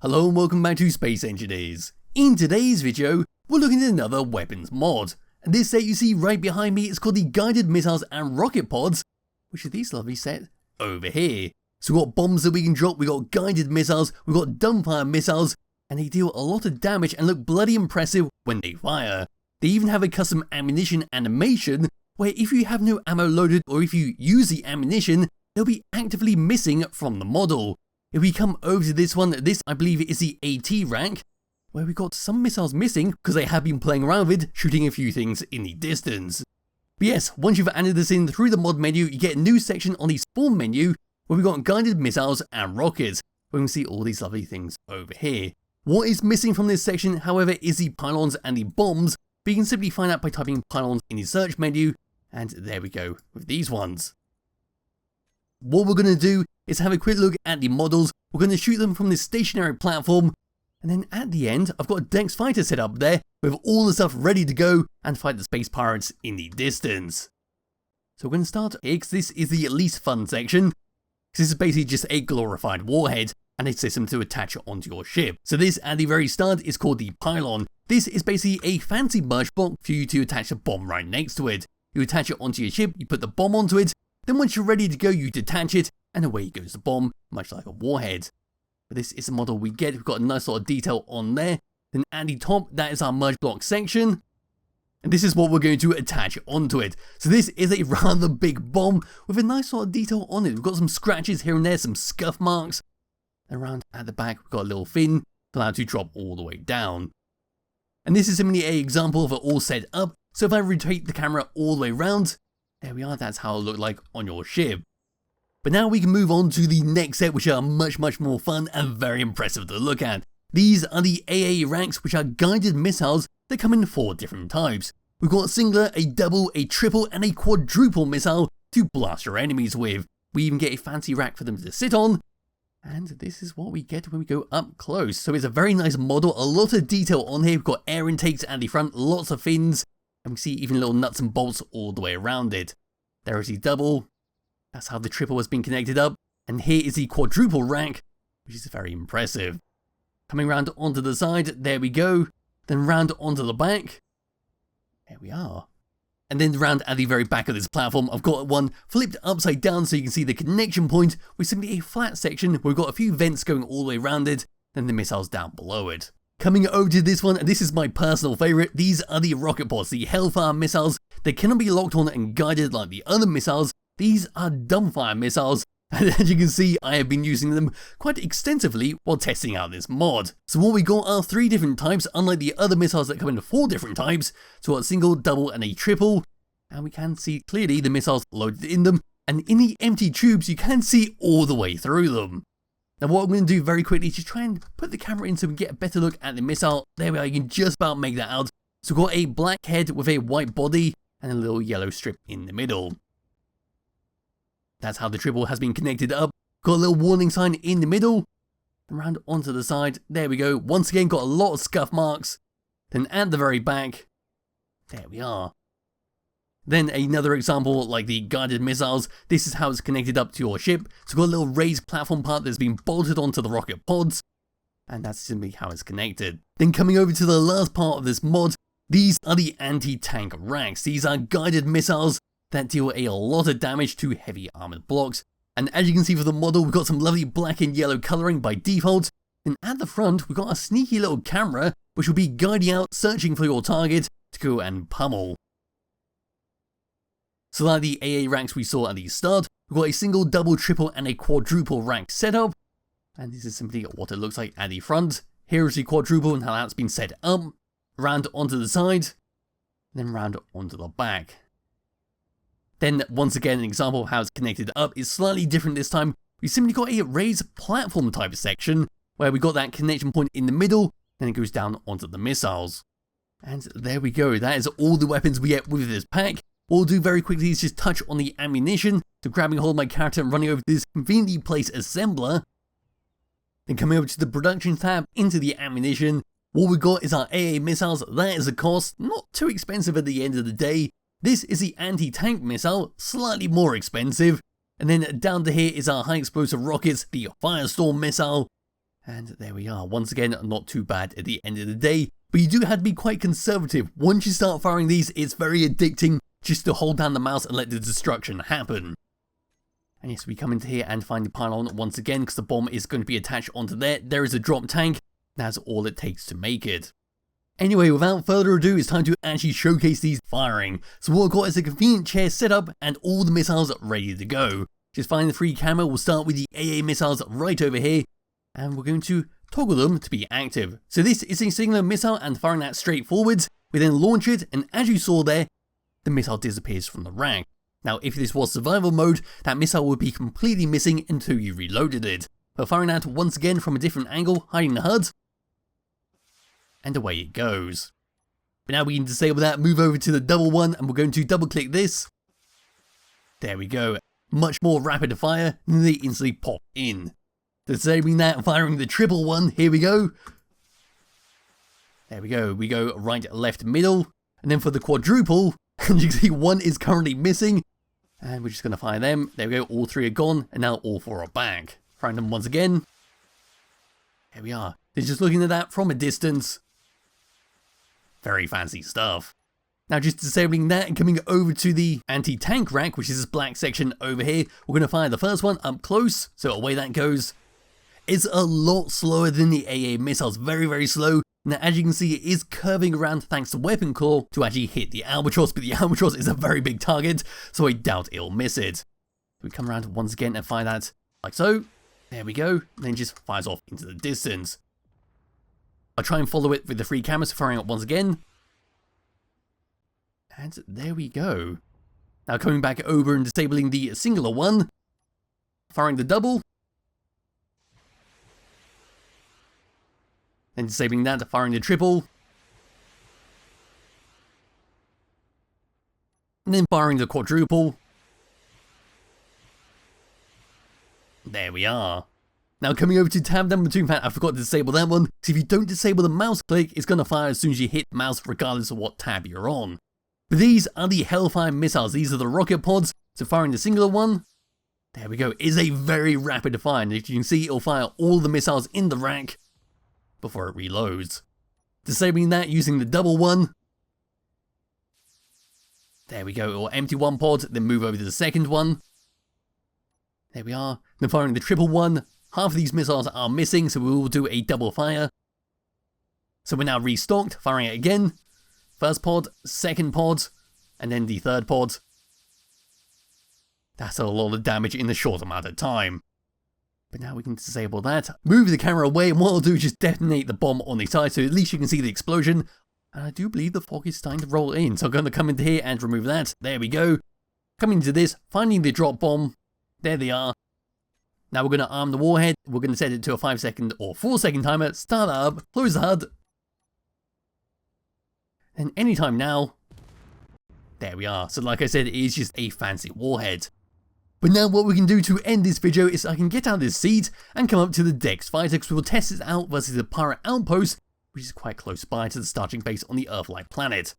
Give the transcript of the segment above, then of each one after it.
Hello and welcome back to Space Engineers. In today's video, we're looking at another weapons mod. And this set you see right behind me is called the Guided Missiles and Rocket Pods, which are these lovely set over here. So we've got bombs that we can drop, we've got guided missiles, we've got dumbfire missiles, and they deal a lot of damage and look bloody impressive when they fire. They even have a custom ammunition animation, where if you have no ammo loaded or if you use the ammunition, they'll be actively missing from the model. If we come over to this one, this I believe is the AT rank, where we got some missiles missing because they have been playing around with, shooting a few things in the distance. But yes, once you've added this in through the mod menu, you get a new section on the spawn menu where we've got guided missiles and rockets, where we can see all these lovely things over here. What is missing from this section, however, is the pylons and the bombs, but you can simply find out by typing pylons in the search menu, and there we go with these ones. What we're going to do is have a quick look at the models. We're going to shoot them from this stationary platform, and then at the end I've got a Dex fighter set up there with all the stuff ready to go and fight the space pirates in the distance. So we're going to start here because this is the least fun section, because this is basically just a glorified warhead and a system to attach it onto your ship. So this at the very start is called the Pylon. This is basically a fancy merge block for you to attach a bomb right next to it. You attach it onto your ship, you put the bomb onto it, then once you're ready to go you detach it, and away goes the bomb, much like a warhead. But this is the model we get. We've got a nice lot of detail on there. Then at the top, that is our merge block section, and this is what we're going to attach onto it. So this is a rather big bomb with a nice lot of detail on it. We've got some scratches here and there, some scuff marks. Around at the back we've got a little fin to allow it to drop all the way down. And this is simply an example of it all set up. So if I rotate the camera all the way around, there we are, that's how it looked like on your ship. But now we can move on to the next set, which are much more fun and very impressive to look at. These are the AA ranks, which are guided missiles that come in 4 different types. We've got a singular, a double, a triple and a quadruple missile to blast your enemies with. We even get a fancy rack for them to sit on. And this is what we get when we go up close. So it's a very nice model, a lot of detail on here. We've got air intakes at the front, lots of fins, and we see even little nuts and bolts all the way around it. There is the double. That's how the triple has been connected up. And here is the quadruple rack, which is very impressive. Coming round onto the side, there we go. Then round onto the back. There we are. And then round at the very back of this platform, I've got one flipped upside down so you can see the connection point with simply a flat section where we've got a few vents going all the way around it, then the missiles down below it. Coming over to this one, and this is my personal favourite, these are the rocket pods, the Hellfire missiles. They cannot be locked on and guided like the other missiles. These are dumbfire missiles, and as you can see, I have been using them quite extensively while testing out this mod. So what we got are 3 different types, unlike the other missiles that come in 4 different types. So we've got a single, double and a triple, and we can see clearly the missiles loaded in them, and in the empty tubes you can see all the way through them. Now what I'm going to do very quickly is just try and put the camera in so we can get a better look at the missile. There we are, you can just about make that out. So we've got a black head with a white body and a little yellow strip in the middle. That's how the triple has been connected up. Got a little warning sign in the middle. Then round onto the side, there we go. Once again got a lot of scuff marks. Then at the very back, there we are. Then another example like the guided missiles, this is how it's connected up to your ship. So got a little raised platform part that's been bolted onto the rocket pods, and that's simply how it's connected. Then coming over to the last part of this mod, these are the anti-tank racks. These are guided missiles that deal a lot of damage to heavy armoured blocks. And as you can see for the model, we've got some lovely black and yellow colouring by default. And at the front, we've got a sneaky little camera, which will be guiding out, searching for your target to go and pummel. So like the AA ranks we saw at the start, we've got a single, double, triple and a quadruple rank setup. And this is simply what it looks like at the front. Here is the quadruple and how that's been set up. Round onto the side, then round onto the back. Then once again an example of how it's connected up is slightly different this time. We simply got a raised platform type section where we got that connection point in the middle, then it goes down onto the missiles. And there we go, that is all the weapons we get with this pack. What we'll do very quickly is just touch on the ammunition. So grabbing hold of my character and running over to this conveniently placed assembler. Then coming over to the production tab into the ammunition. What we got is our AA missiles. That is a cost, not too expensive at the end of the day. This is the anti-tank missile, slightly more expensive. And then down to here is our high explosive rockets, the Firestorm missile. And there we are. Once again, not too bad at the end of the day. But you do have to be quite conservative. Once you start firing these, it's very addicting just to hold down the mouse and let the destruction happen. And yes, we come into here and find the pylon once again because the bomb is going to be attached onto there. There is a drop tank. That's all it takes to make it. Anyway, without further ado, it's time to actually showcase these firing. So what I've got is a convenient chair set up and all the missiles ready to go. Just find the free camera. We'll start with the AA missiles right over here. And we're going to toggle them to be active. So this is a singular missile and firing that straight forwards. We then launch it and as you saw there, the missile disappears from the rack. Now if this was survival mode, that missile would be completely missing until you reloaded it. But firing that once again from a different angle, hiding the HUD, and away it goes. But now we can disable that, move over to the double one, and we're going to double click this. There we go, much more rapid fire, and they instantly pop in. Disabling that, firing the triple one, here we go. There we go right, left, middle, and then for the quadruple, and you can see one is currently missing, and we're just going to fire them. There we go, all three are gone, and now all four are back. Firing them once again. There we are. They're just looking at that from a distance. Very fancy stuff. Now just disabling that and coming over to the anti-tank rack, which is this black section over here. We're going to fire the first one up close, so away that goes. It's a lot slower than the AA missiles, very, very slow. Now as you can see, it is curving around thanks to WeaponCore to actually hit the albatross, but the albatross is a very big target, so I doubt it'll miss it. We come around once again and fire that like so. There we go, and then just fires off into the distance. I'll try and follow it with the free camera, so firing up once again. And there we go. Now coming back over and disabling the singular one. Firing the double. Then disabling that, firing the triple. And then firing the quadruple. There we are. Now coming over to tab number 2, in fact I forgot to disable that one, because if you don't disable the mouse click, it's going to fire as soon as you hit the mouse regardless of what tab you're on. But these are the Hellfire missiles, these are the rocket pods, so firing the singular one, there we go, is a very rapid fire, and as you can see it'll fire all the missiles in the rack before it reloads. Disabling that using the double one, there we go, it'll empty one pod, then move over to the second one, there we are, then firing the triple one. Half of these missiles are missing, so we will do a double fire. So we're now restocked, firing it again. First pod, second pod, and then the third pod. That's a lot of damage in a short amount of time. But now we can disable that, move the camera away, and what I'll do is just detonate the bomb on the side, so at least you can see the explosion. And I do believe the fog is starting to roll in, so I'm going to come into here and remove that. There we go. Coming into this, finding the drop bomb. There they are. Now we're going to arm the warhead, we're going to set it to a 5-second or 4-second timer, start that up, close the HUD, and anytime now, there we are. So like I said, it is just a fancy warhead. But now what we can do to end this video is I can get out of this seat and come up to the Dex fighter, because we'll test this out versus the pirate outpost, which is quite close by to the starting base on the Earth-like planet.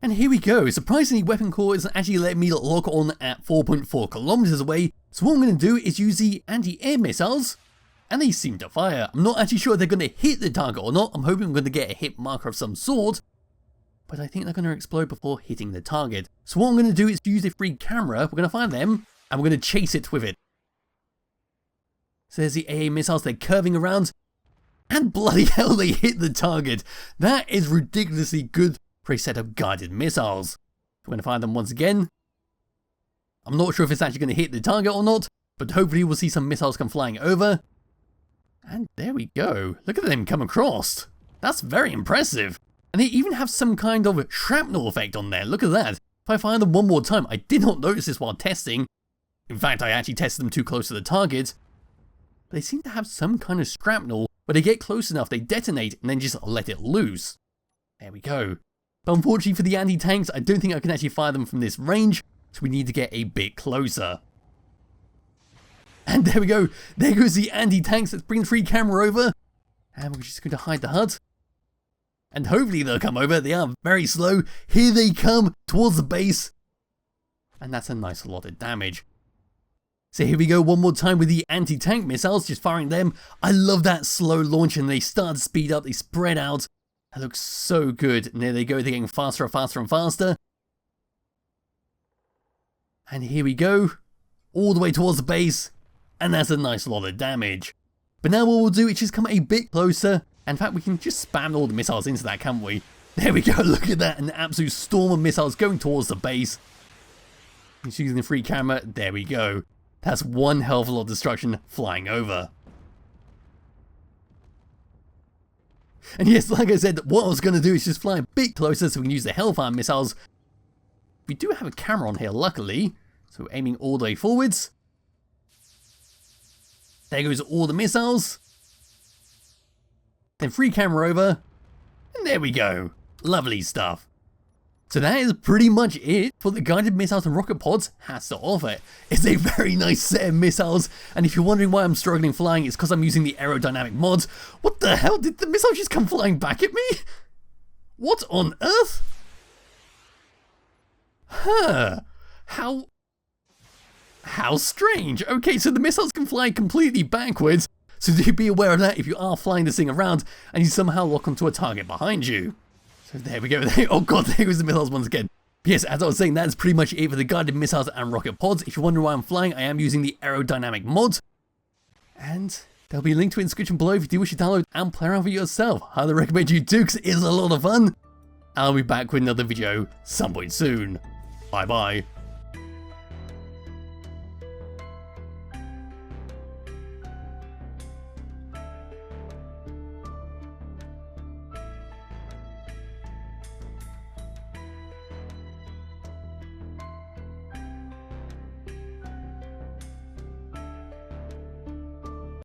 And here we go. Surprisingly, WeaponCore is actually letting me lock on at 4.4 kilometers away. So what I'm going to do is use the anti-air missiles, and they seem to fire. I'm not actually sure if they're going to hit the target or not. I'm hoping I'm going to get a hit marker of some sort, but I think they're going to explode before hitting the target. So what I'm going to do is use a free camera. We're going to find them, and we're going to chase it with it. So there's the AA missiles. They're curving around, and bloody hell, they hit the target. That is ridiculously good for a set of guided missiles. We're going to fire them once again. I'm not sure if it's actually going to hit the target or not, but hopefully we'll see some missiles come flying over. And there we go. Look at them come across. That's very impressive. And they even have some kind of shrapnel effect on there. Look at that. If I fire them one more time, I did not notice this while testing. In fact, I actually tested them too close to the target. But they seem to have some kind of shrapnel. When they get close enough, they detonate and then just let it loose. There we go. But unfortunately for the anti-tanks, I don't think I can actually fire them from this range, so we need to get a bit closer. And there we go. There goes the anti-tanks. Let's bring the free camera over. And we're just going to hide the HUD. And hopefully they'll come over. They are very slow. Here they come towards the base. And that's a nice lot of damage. So here we go one more time with the anti-tank missiles, just firing them. I love that slow launch and they start to speed up, they spread out. That looks so good. And there they go, they're getting faster and faster and faster. And here we go, all the way towards the base. And that's a nice lot of damage. But now what we'll do is just come a bit closer. In fact, we can just spam all the missiles into that, can't we? There we go, look at that, an absolute storm of missiles going towards the base. Just using the free camera, there we go. That's one hell of a lot of destruction flying over. And yes, like I said, what I was going to do is just fly a bit closer so we can use the Hellfire missiles. We do have a camera on here, luckily. So we're aiming all the way forwards. There goes all the missiles. Then free camera over. And there we go. Lovely stuff. So that is pretty much it for the guided missiles and rocket pods has to offer. It's a very nice set of missiles, and if you're wondering why I'm struggling flying, it's because I'm using the aerodynamic mods. What the hell, did the missile just come flying back at me? What on earth? Huh, how strange. Okay, so the missiles can fly completely backwards, so do be aware of that if you are flying this thing around and you somehow lock onto a target behind you. So there we go. Oh god, there goes the missiles once again. Yes, as I was saying, that's pretty much it for the guided missiles and rocket pods. If you're wondering why I'm flying, I am using the aerodynamic mod. And there'll be a link to it in the description below if you do wish to download and play around for yourself. I highly recommend you do because it is a lot of fun. I'll be back with another video some point soon. Bye bye.